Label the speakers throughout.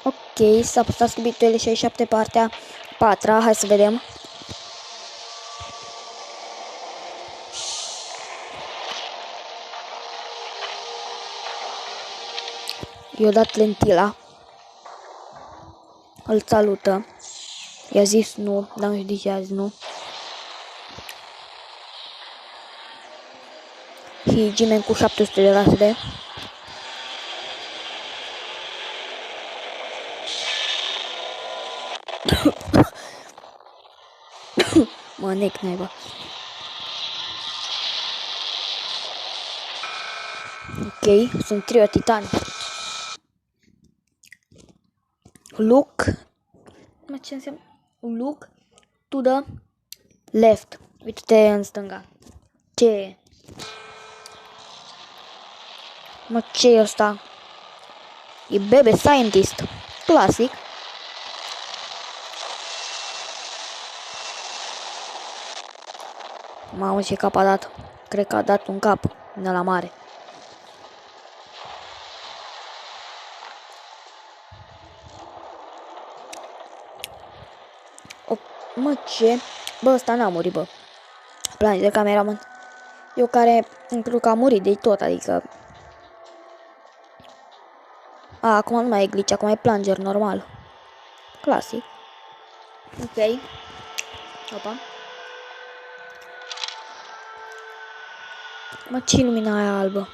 Speaker 1: Ok, s-a postat scribitorile 67 partea 4, hai să vedem. I-a dat lentila. Îl salută. I-a zis nu, dar nu știu de ce a zis nu. Și Jimen cu 700 de rasede. Mă, nec naiba. Ok, sunt trio titani. Look. Ce înseamnă? Look to the left. Uite-te în stânga. Ce e? Mă, ce e ăsta? E Bebe Scientist. Clasic. Mamă, ce cap a dat. Cred că a dat un cap de la mare. Mă, ce? Bă, ăsta n-a murit, bă. Plan de cameraman. Eu care, în cred că a murit de tot, adică... A, acum nu mai e glitch, acum e plunger normal. Clasic. Ok. Opa. Mă, ce lumina aia albă?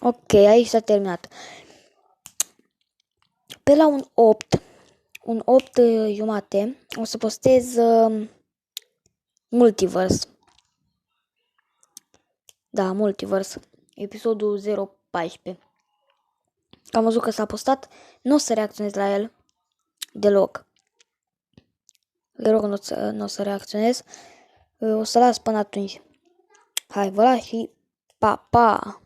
Speaker 1: Ok, aici s-a terminat. Pe la un 8 jumate, o să postez Multiverse. Da, Multiverse. Episodul 014. Am văzut că s-a postat. Nu o să reacționez la el. Deloc. Deloc nu o să reacționez. O să las până atunci. Hai, vă las și pa, pa!